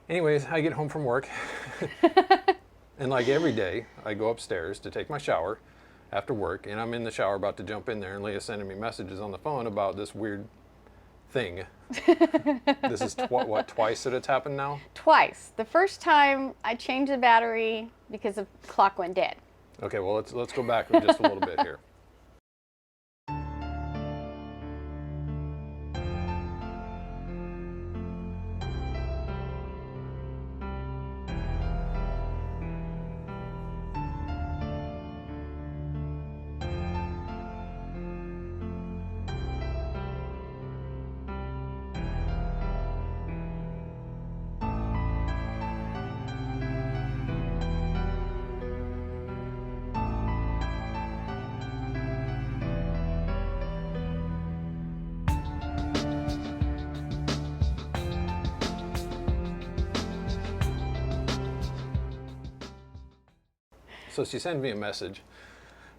Anyways, I get home from work, and like every day, I go upstairs to take my shower after work, and I'm in the shower about to jump in there, and Leah's sending me messages on the phone about this weird thing. This is twice that it's happened now? Twice. The first time I changed the battery because the clock went dead. Okay, well let's go back just a little bit here. So she sent me a message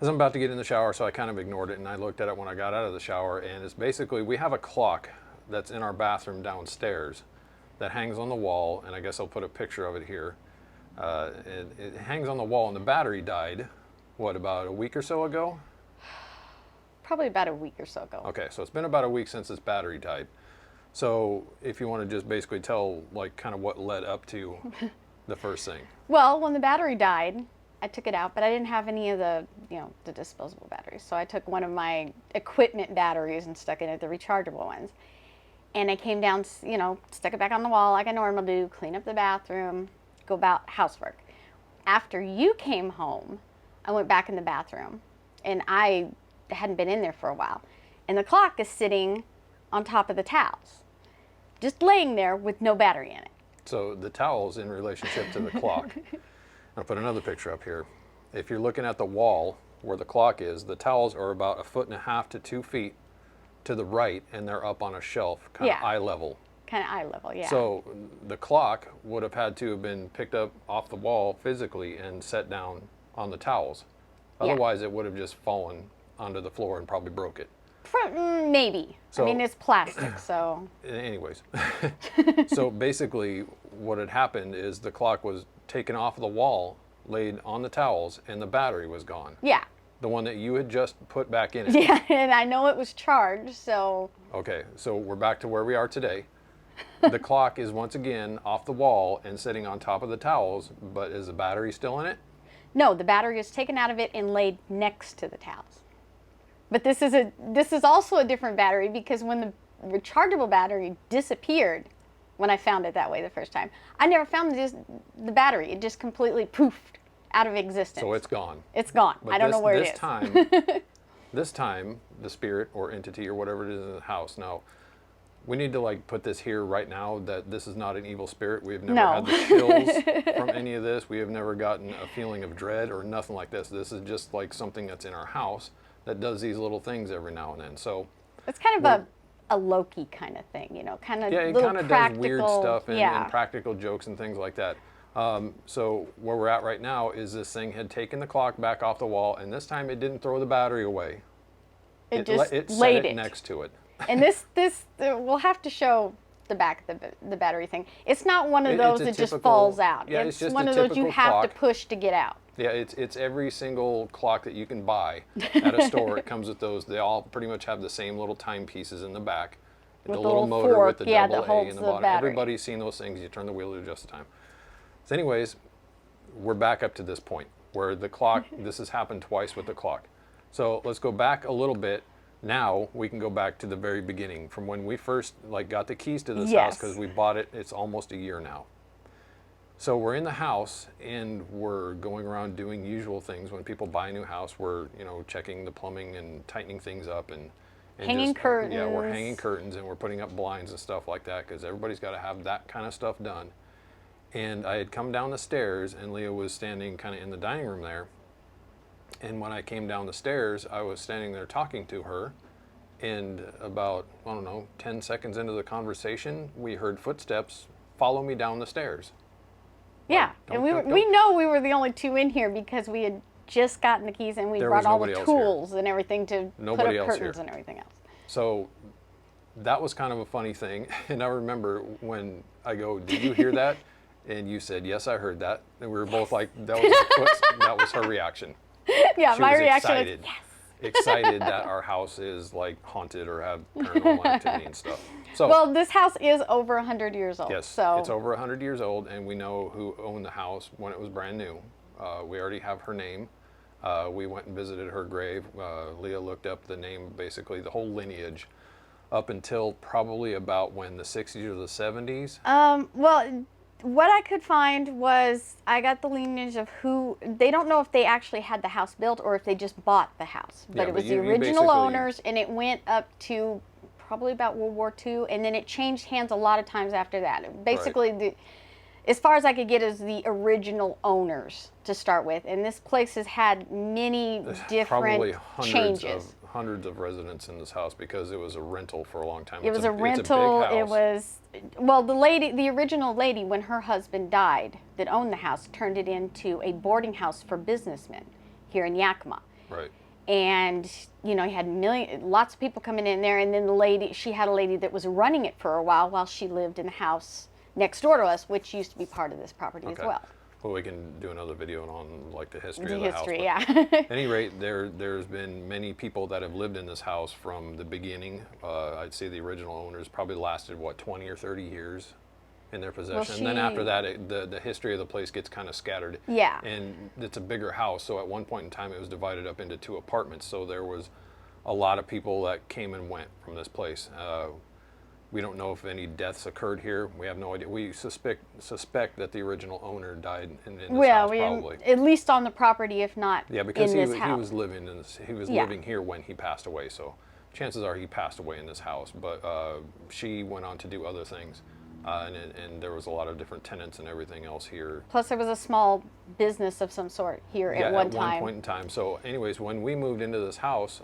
as I'm about to get in the shower, so I kind of ignored it, and I looked at it when I got out of the shower, and it's basically, we have a clock that's in our bathroom downstairs that hangs on the wall, and I guess I'll put a picture of it here. It hangs on the wall, and the battery died, what, about a week or so ago? Probably about a week or so ago. Okay, so it's been about a week since this battery died. So if you want to just basically tell, like, kind of what led up to the first thing. Well, when the battery died, I took it out, but I didn't have any of the, the disposable batteries. So I took one of my equipment batteries and stuck it in the rechargeable ones. And I came down, stuck it back on the wall like I normally do, clean up the bathroom, go about housework. After you came home, I went back in the bathroom, and I hadn't been in there for a while. And the clock is sitting on top of the towels, just laying there with no battery in it. So the towel's in relationship to the clock. I'll put another picture up here. If you're looking at the wall where the clock is, the towels are about 1.5 to 2 feet to the right, and they're up on a shelf, kind of eye level. Kind of eye level, yeah. So the clock would have had to have been picked up off the wall physically and set down on the towels. Otherwise, it would have just fallen onto the floor and probably broke it. Maybe. So, I mean, it's plastic, so. Anyways, so basically what had happened is the clock was taken off of the wall, laid on the towels, and the battery was gone. Yeah. The one that you had just put back in it. Yeah, and I know it was charged, so. Okay, so we're back to where we are today. The clock is once again off the wall and sitting on top of the towels, but is the battery still in it? No, the battery is taken out of it and laid next to the towels. But this is also a different battery, because when the rechargeable battery disappeared, when I found it that way the first time, I never found the battery. It just completely poofed out of existence. So it's gone. It's gone. But I don't know where it is. This time, the spirit or entity or whatever it is in the house. Now, we need to put this here right now that this is not an evil spirit. We have never had the chills from any of this. We have never gotten a feeling of dread or nothing like this. This is just like something that's in our house that does these little things every now and then. So it's kind of a Loki kind of thing, kind of it kind of does weird stuff and practical jokes and things like that. So where we're at right now is this thing had taken the clock back off the wall, and this time it didn't throw the battery away. It just laid it next to it. And this we'll have to show the back of the battery thing. It's not one of those that just falls out. Yeah, it's one of those you have to push to get out. Yeah, it's every single clock that you can buy at a store. It comes with those. They all pretty much have the same little timepieces in the back. With the little motor fork, with the double A in the bottom. Battery. Everybody's seen those things. You turn the wheel to adjust the time. So anyways, we're back up to this point where the clock, this has happened twice with the clock. So let's go back a little bit. Now we can go back to the very beginning, from when we first got the keys to this house, because we bought it. It's almost a year now. So we're in the house and we're going around doing usual things. When people buy a new house, we're checking the plumbing and tightening things up and hanging curtains. Yeah, we're hanging curtains and we're putting up blinds and stuff like that, because everybody's got to have that kind of stuff done. And I had come down the stairs, and Leah was standing kind of in the dining room there. And when I came down the stairs, I was standing there talking to her, and about, I don't know, 10 seconds into the conversation, we heard footsteps follow me down the stairs. Yeah, and we know we were the only two in here, because we had just gotten the keys and we brought all the tools and everything to put up curtains and everything else. So that was kind of a funny thing. And I remember when I go, "Did you hear that?" And you said, "Yes, I heard that." And we were both like, "That was that was her reaction." Yeah, She my was reaction excited, was yes. excited that our house is like haunted or have paranormal activity and stuff. So, Well, this house is over 100 years old. yes, So it's over 100 years old, and we know who owned the house when it was brand new. We already have her name. We went and visited her grave. Leah looked up the name, basically the whole lineage, up until probably about when the 60s or the 70s. well, what I could find was I got the lineage of who they don't know if they actually had the house built or if they just bought the house. But Yeah, it but was the you original basically- owners, and it went up to probably about World War II, and then it changed hands a lot of times after that. Basically, as far as I could get, is the original owners to start with, and this place has had many Probably different changes. hundreds of residents in this house because it was a rental for a long time. It was a It's rental. big house. It was, well, the original lady, when her husband died, that owned the house, turned it into a boarding house for businessmen here in Yakima. Right. And you know, he had lots of people coming in there. And then she had a lady that was running it for a while she lived in the house next door to us, which used to be part of this property as well. Well, we can do another video on like the history The of the history, house. yeah. At any rate, there's been many people that have lived in this house from the beginning. I'd say the original owners probably lasted 20 or 30 years in their possession. And then after that, the history of the place gets kind of scattered. Yeah. And it's a bigger house, so at one point in time, it was divided up into 2 apartments. So there was a lot of people that came and went from this place. We don't know if any deaths occurred here. We have no idea. We suspect that the original owner died in this house, probably. At least on the property, if not Because in he this house. was living in this, he was living here when he passed away. So chances are he passed away in this house. But she went on to do other things, and there was a lot of different tenants and everything else here. Plus, there was a small business of some sort here at one time. At one point in time. So, anyways, when we moved into this house,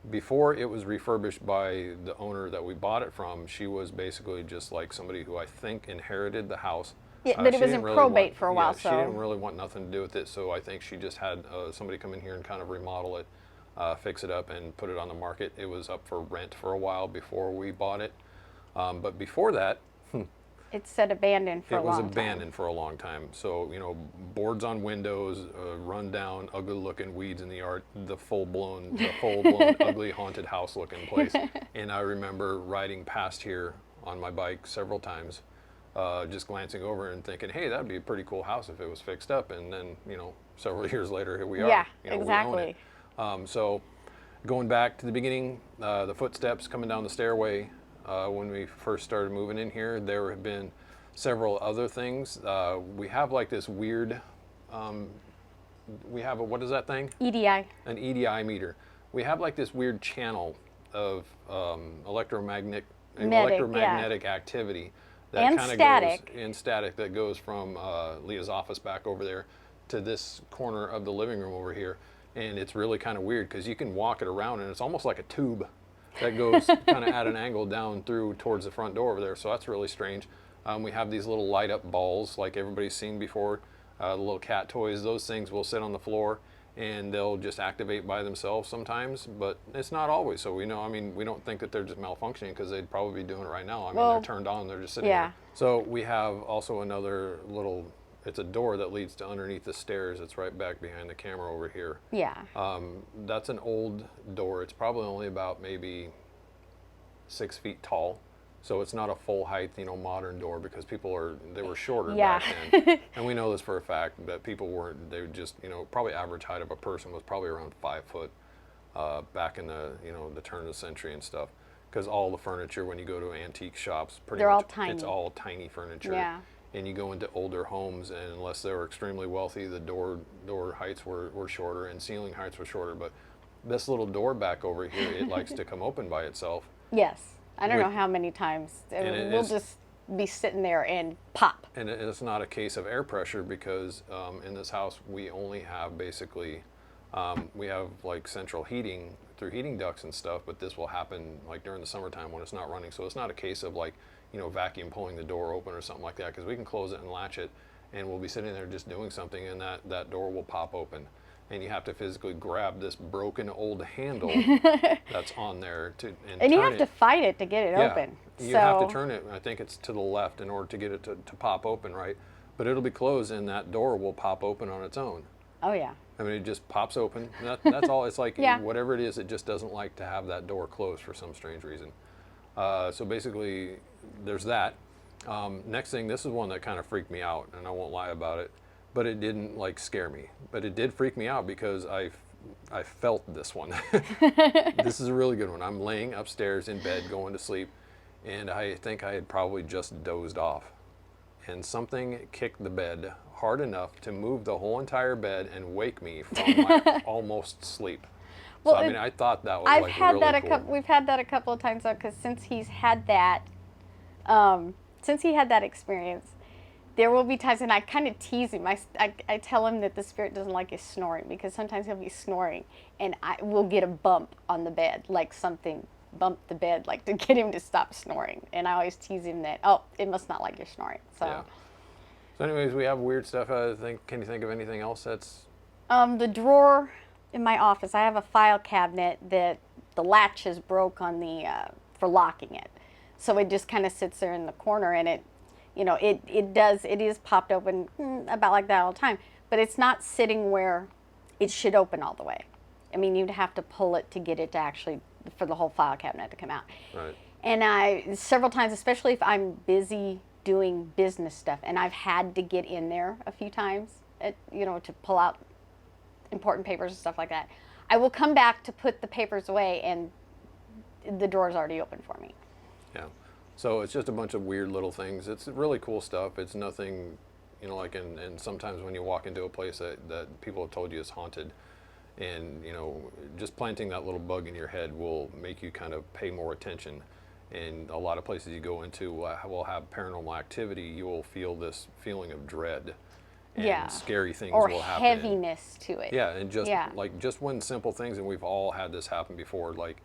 before it was refurbished by the owner that we bought it from, she was basically just like somebody who I think inherited the house. Yeah, but it She was in didn't really probate for a while, She so didn't really want nothing to do with it, so I think she just had somebody come in here and kind of remodel it, fix it up, and put it on the market. It was up for rent for a while before we bought it. But before that, it said abandoned for a long time. It was abandoned for a long time. So, you know, boards on windows, run down, ugly looking weeds in the yard, the full blown ugly haunted house looking place. And I remember riding past here on my bike several times, just glancing over and thinking, hey, that'd be a pretty cool house if it was fixed up. And then, you know, several years later, here we are. Yeah, you know, exactly. we own it. So going back to the beginning, the footsteps coming down the stairway, when we first started moving in here, there have been several other things. We have like this weird, we have what is that thing? EDI. An EDI meter. We have like this weird channel of electromagnetic activity that kind of goes static that goes from Leah's office back over there to this corner of the living room over here. And it's really kind of weird because you can walk it around and it's almost like a tube that goes kind of at an angle down through towards the front door over there. So that's really strange. We have these little light up balls like everybody's seen before, the little cat toys. Those things will sit on the floor and they'll just activate by themselves sometimes, but it's not always. So we know, I mean, we don't think that they're just malfunctioning because they'd probably be doing it right now. I mean, they're turned on, they're just sitting there. So we have also another little, it's a door that leads to underneath the stairs. It's right back behind the camera over here. Yeah. That's an old door. It's probably only about maybe 6 feet tall. So it's not a full height, you know, modern door because they were shorter back then. And we know this for a fact that people weren't, they would just, you know, probably average height of a person was probably around 5 foot back in the, you know, the turn of the century and stuff. Because all the furniture, when you go to antique shops, they're all tiny. It's all tiny furniture. Yeah. And you go into older homes, and unless they were extremely wealthy, the door heights were shorter and ceiling heights were shorter. But this little door back over here, it likes to come open by itself. Yes. I don't know how many times. We'll just be sitting there and pop. And it's not a case of air pressure because in this house, we only have basically, we have like central heating through heating ducts and stuff, but this will happen like during the summertime when it's not running. So it's not a case of like, you know, vacuum pulling the door open or something like that, because we can close it and latch it and we'll be sitting there just doing something and that door will pop open. and you have to physically grab this broken old handle that's on there and you turn have to fight it to get it open. You have to turn it, I think it's to the left in order to get it to pop open, right? But it'll be closed and that door will pop open on its own. Oh yeah. I mean, it just pops open. That's all. It's like Yeah. whatever it is, it just doesn't like to have that door closed for some strange reason. So basically, there's that. Next thing, this is one that kind of freaked me out, and I won't lie about it, but it didn't like scare me. But it did freak me out because I felt this one. This is a really good one. I'm laying upstairs in bed going to sleep, and I think I had probably just dozed off. And something kicked the bed hard enough to move the whole entire bed and wake me from my almost sleep. Well, so I mean, I thought that was I've like had really that a cool. couple. We've had that a couple of times though, because since he had that experience, there will be times, and I kind of tease him. I tell him that the spirit doesn't like his snoring because sometimes he'll be snoring, and I will get a bump on the bed, like something bumped the bed, like to get him to stop snoring. And I always tease him that, oh, it must not like your snoring. So. Yeah. So anyways, we have weird stuff. Can you think of anything else that's... The drawer in my office, I have a file cabinet that the latch is broke on the for locking it, so it just kind of sits there in the corner, and it is popped open about like that all the time, but it's not sitting where it should open all the way. I mean, you'd have to pull it to get it to actually, for the whole file cabinet to come out. Right. And I, several times, especially if I'm busy doing business stuff, and I've had to get in there a few times, to pull out important papers and stuff like that, I will come back to put the papers away, and the drawer's already open for me. Yeah. So it's just a bunch of weird little things. It's really cool stuff. It's nothing, like, and sometimes when you walk into a place that people have told you is haunted, and, just planting that little bug in your head will make you kind of pay more attention. And a lot of places you go into will have paranormal activity. You will feel this feeling of dread. And scary things will happen. Or heaviness to it. Yeah, and just when simple things, and we've all had this happen before, like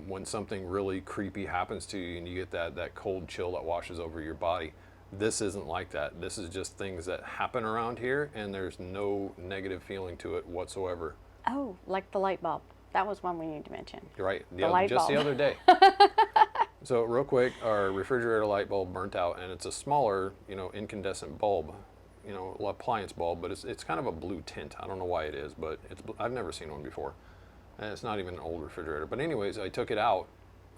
when something really creepy happens to you and you get that cold chill that washes over your body. This isn't like that. This is just things that happen around here, and there's no negative feeling to it whatsoever. Oh, like the light bulb. That was one we need to mention. You're right. Just the other day. So real quick, our refrigerator light bulb burnt out, and it's a smaller, incandescent bulb. Appliance bulb, but it's kind of a blue tint. I don't know why it is, but I've never seen one before. And it's not even an old refrigerator. But anyways, I took it out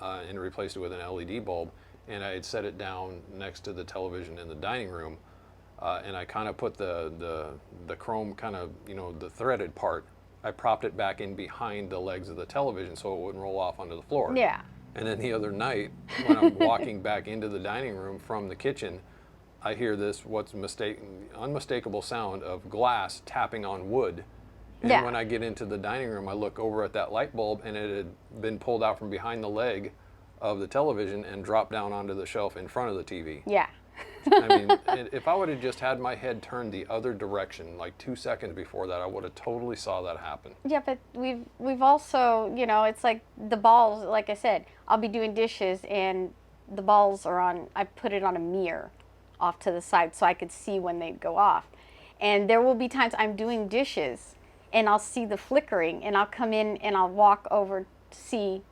and replaced it with an LED bulb, and I had set it down next to the television in the dining room, and I kind of put the chrome kind of, the threaded part, I propped it back in behind the legs of the television so it wouldn't roll off onto the floor. Yeah. And then the other night, when I'm walking back into the dining room from the kitchen, I hear this unmistakable sound of glass tapping on wood. And when I get into the dining room, I look over at that light bulb, and it had been pulled out from behind the leg of the television and dropped down onto the shelf in front of the TV. Yeah. I mean, if I would have just had my head turned the other direction, like 2 seconds before that, I would have totally saw that happen. Yeah, but we've also, it's like the balls, like I said, I'll be doing dishes, and the balls are on, I put it on a mirror off to the side so I could see when they'd go off. And there will be times I'm doing dishes, and I'll see the flickering, and I'll come in and I'll walk over to see,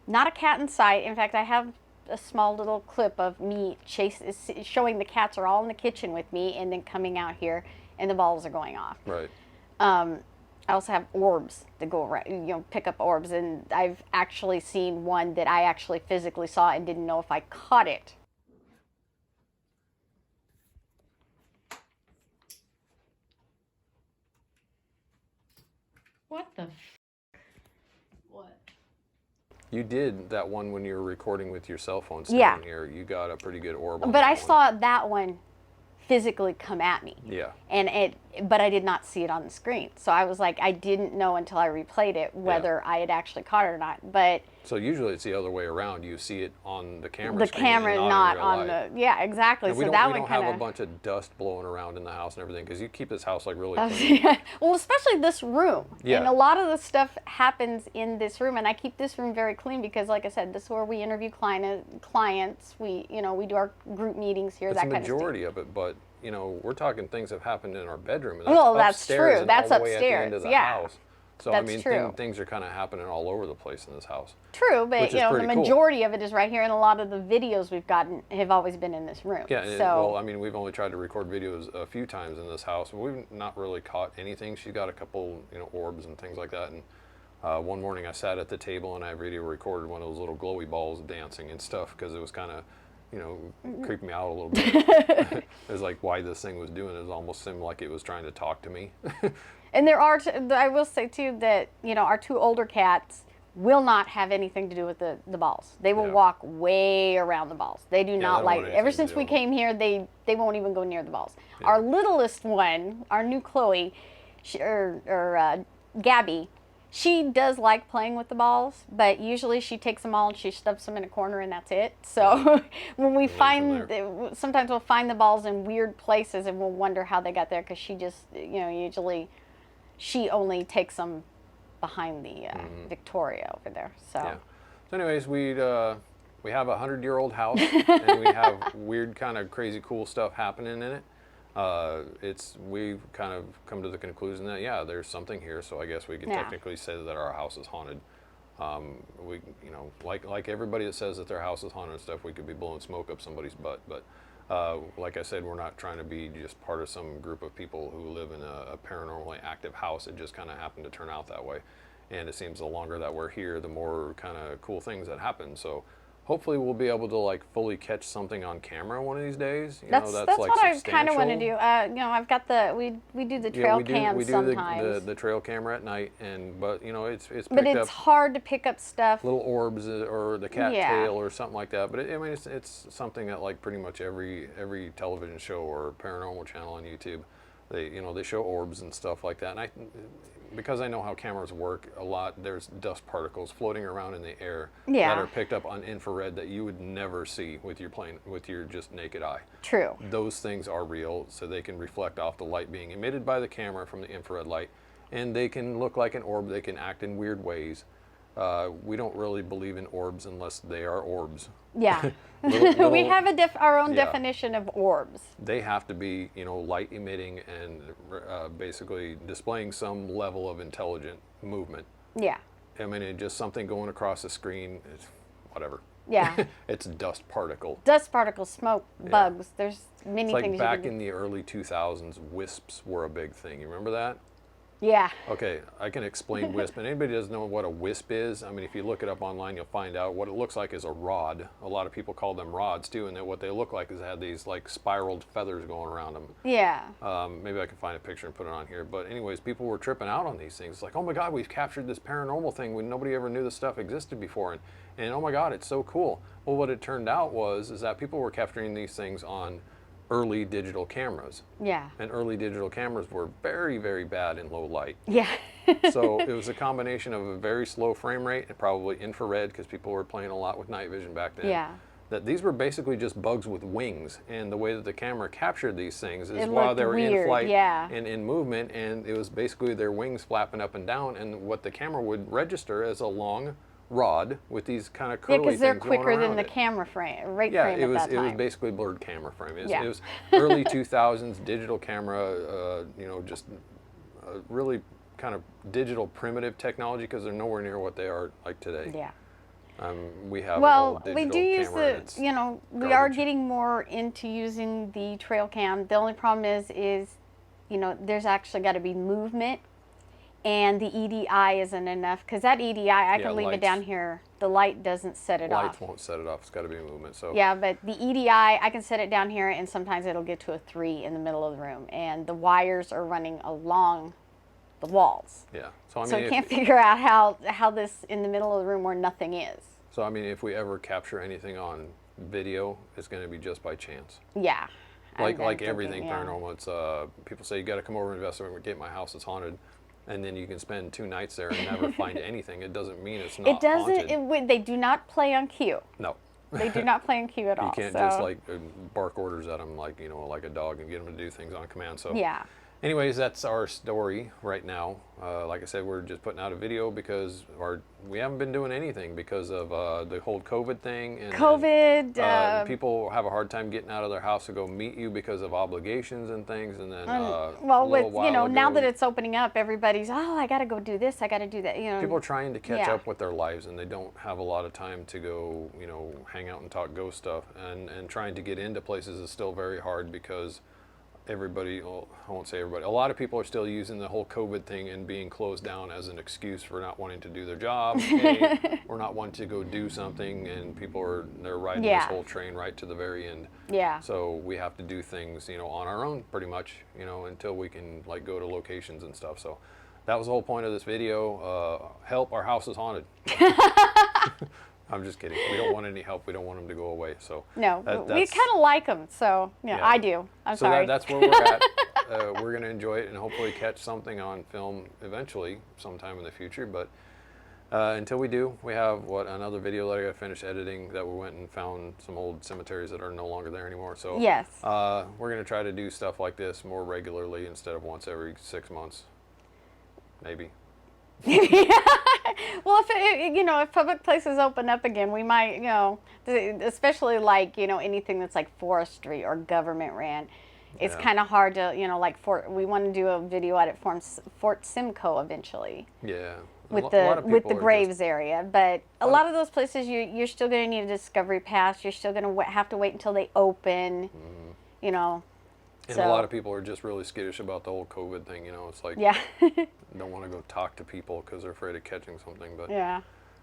not a cat in sight. In fact, I have a small little clip of me showing the cats are all in the kitchen with me, and then coming out here, and the balls are going off. Right. I also have orbs that go around, pick up orbs, and I've actually seen one that I actually physically saw and didn't know if I caught it. What the What? You did that one when you were recording with your cell phone Yeah. standing here. You got a pretty good orb on But that I one. saw that one physically come at me. Yeah. But I did not see it on the screen. So I was like, I didn't know until I replayed it whether I had actually caught it or not. But So usually it's the other way around. You see it on the camera the screen camera, and not in real on life. yeah, exactly. And So we that don't one have kind a of. bunch of dust blowing around in the house and everything, because you keep this house like really clean. Well, especially this room. Yeah. And a lot of the stuff happens in this room, and I keep this room very clean because, like I said, this is where we interview clients. We, we do our group meetings here. It's that the kind of stuff. majority of it, but you know, we're talking things have happened in our bedroom. And Well, that's upstairs true. and That's all the way at the end upstairs, of the yeah. house. So That's I mean, true. things are kind of happening all over the place in this house. True, but Which you is know, the pretty cool. majority of it is right here, and a lot of the videos we've gotten have always been in this room. Yeah, so well, I mean, we've only tried to record videos a few times in this house, but we've not really caught anything. She got a couple, you know, orbs and things like that. And one morning I sat at the table and I video recorded one of those little glowy balls dancing and stuff because it was kind of, you know, creeping me out a little bit. It was like why this thing was doing it. It almost seemed like it was trying to talk to me. and there are, I will say too that you know our two older cats will not have anything to do with the balls. They will Yeah. walk way around the balls. They do they not don't like. want anything Ever to since do we with them. came here, they won't even go near the balls. Yeah. Our littlest one, our new Chloe, Gabby, she does like playing with the balls, but usually she takes them all and she stuffs them in a corner and that's it. So when we sometimes we'll find the balls in weird places and we'll wonder how they got there because she just, you know, usually she only takes them behind the Victoria over there. So Yeah. So anyways, we have a 100-year-old house and we have weird kind of crazy cool stuff happening in it. We've kind of come to the conclusion that yeah, there's something here. So I guess we could Yeah. technically say that our house is haunted. We, you know, like everybody that says that their house is haunted and stuff, we could be blowing smoke up somebody's butt. But like I said, we're not trying to be just part of some group of people who live in a paranormally active house. It just kind of happened to turn out that way. And it seems the longer that we're here, the more kind of cool things that happen. So hopefully we'll be able to like fully catch something on camera one of these days. You that's know, that's like what I kind of want to substantial. do. You know, I've got we do the trail cam we do sometimes, the trail camera at night, but you know it's but picked it's up hard to pick up stuff. little orbs or the cat Yeah. tail or something like that. But I mean it's something that like pretty much every television show or paranormal channel on YouTube, they show orbs and stuff like that. And because I know how cameras work, there's dust particles floating around in the air Yeah. that are picked up on infrared that you would never see with your just naked eye. True. Those things are real, so they can reflect off the light being emitted by the camera from the infrared light, and they can look like an orb. They can act in weird ways. We don't really believe in orbs unless they are orbs. Yeah. Little- We have our own Yeah. definition of orbs. They have to be, you know, light emitting and basically displaying some level of intelligent movement. Yeah. I mean, just something going across the screen, it's whatever. Yeah. It's dust particle. Dust particles, smoke, bugs. There's many It's like things back you can in the early 2000s, wisps were a big thing. You remember that? Yeah. Okay, I can explain wisp. And anybody doesn't know what a wisp is, I mean, if you look it up online, you'll find out what it looks like is a rod. A lot of people call them rods too, and what they look like is they have these like spiraled feathers going around them. Yeah. Maybe I can find a picture and put it on here. But anyways, people were tripping out on these things. It's like, oh my God, we've captured this paranormal thing when nobody ever knew this stuff existed before. And oh my God, it's so cool. Well, what it turned out is that people were capturing these things on early digital cameras. Yeah. And early digital cameras were very, very bad in low light. Yeah. So it was a combination of a very slow frame rate and probably infrared because people were playing a lot with night vision back then. Yeah. That these were basically just bugs with wings, and the way that the camera captured these things is It while looked they were in weird, flight yeah. and in movement, and it was basically their wings flapping up and down, and what the camera would register as a long rod with these kind of Yeah, curly because they're things going quicker than around the it. camera frame, Yeah, frame it at was that time. it was basically blurred camera frame. Yeah. It was early 2000s digital camera, just really kind of digital primitive technology because they're nowhere near what they are like today. Yeah. We have an Well, old digital we do use camera and it's we are garbage. getting more into using the trail cam. The only problem is, there's actually got to be movement, and the EDI isn't enough because that EDI, I Yeah, can leave it lights. down here. The light doesn't set it Lights off. won't set it off. It's got to be movement. So Yeah, but the EDI, I can set it down here, and sometimes it'll get to a 3 in the middle of the room, and the wires are running along the walls. yeah. So I So mean, I can't figure out how this in the middle of the room where nothing is. if we ever capture anything on video, it's going to be just by chance. Yeah. I'm Like thinking, everything yeah. paranormal, it's people say you got to come over and investigate my house. It's haunted, and then you can spend 2 nights there and never find anything. It doesn't mean it's not It doesn't. haunted. They do not play on cue. No. They do not play on cue at all. You can't so. just like bark orders at them like a dog and get them to do things on command. So Yeah. anyways, that's our story right now. Like I said, we're just putting out a video because we haven't been doing anything because of the whole COVID thing. And COVID. people have a hard time getting out of their house to go meet you because of obligations and things. And then well, a little with while now ago, that it's opening up, everybody's, oh, I got to go do this, I got to do that. people are trying to catch Yeah. up with their lives, and they don't have a lot of time to go, hang out and talk ghost stuff. And trying to get into places is still very hard because everybody, well, I won't say everybody, a lot of people are still using the whole COVID thing and being closed down as an excuse for not wanting to do their job, or not wanting to go do something, and they're riding this Yeah. whole train right to the very end. Yeah. So we have to do things, on our own pretty much, until we can like go to locations and stuff. So that was the whole point of this video. Help, our house is haunted. I'm just kidding. We don't want any help. We don't want them to go away. So No, we that's- kind of like them, so yeah, Yeah. I do. I'm so sorry. that's where we're at. We're going to enjoy it and hopefully catch something on film eventually, sometime in the future. But until we do, we have another video that I got to finish editing. That we went and found some old cemeteries that are no longer there anymore. So Yes. we're going to try to do stuff like this more regularly instead of once every 6 months, maybe. Well, if public places open up again, we might, especially like, anything that's like forestry or government ran. It's Yeah. kind of hard to, we want to do a video out at Fort Simcoe eventually Yeah. with A lot of the people are Graves area. But a lot of those places, you're still going to need a discovery pass. You're still going to have to wait until they open, And so, a lot of people are just really skittish about the whole COVID thing. It's like yeah. don't want to go talk to people because they're afraid of catching something. But Yeah.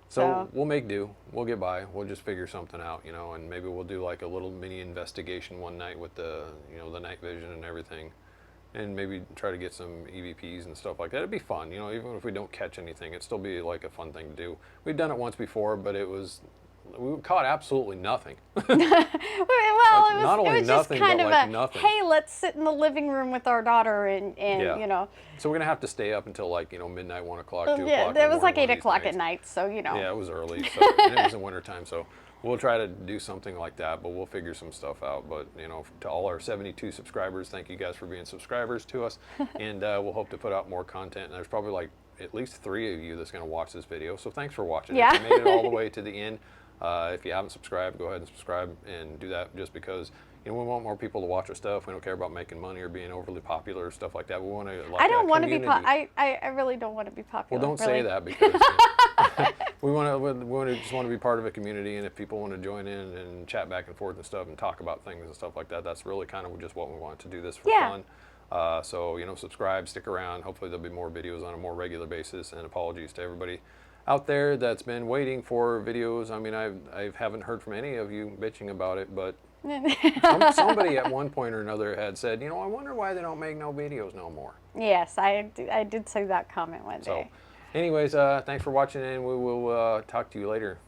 so we'll make do. We'll get by. We'll just figure something out, and maybe we'll do like a little mini investigation one night with the night vision and everything, and maybe try to get some EVPs and stuff like that. It'd be fun, even if we don't catch anything, it'd still be like a fun thing to do. We've done it once before, but we caught absolutely nothing. Well, not only it was just nothing, kind but of like a, nothing. hey, let's sit in the living room with our daughter and Yeah. So we're gonna have to stay up until like midnight, 1 o'clock, 2 o'clock. yeah, in the it was like morning 8 one of these o'clock at nights. night, so Yeah, it was early, so and it was in wintertime, so we'll try to do something like that, but we'll figure some stuff out. But to all our 72 subscribers, thank you guys for being subscribers to us, and we'll hope to put out more content. And there's probably like at least 3 of you that's going to watch this video, so thanks for watching. Yeah. If you made it all the way to the end, if you haven't subscribed, go ahead and subscribe, and do that just because we want more people to watch our stuff. We don't care about making money or being overly popular or stuff like that. We want to. Like, I don't want to be. community. I really don't want to be popular. Well, don't really. say that because we just want to be part of a community, and if people want to join in and chat back and forth and stuff and talk about things and stuff like that, that's really kind of just what we want to do this for Yeah. fun. So subscribe, stick around. Hopefully there'll be more videos on a more regular basis. And apologies to everybody out there that's been waiting for videos. I mean, I haven't heard from any of you bitching about it, but somebody at one point or another had said, I wonder why they don't make no videos no more. Yes, I did say that comment one So, day. anyways, thanks for watching, and we will talk to you later.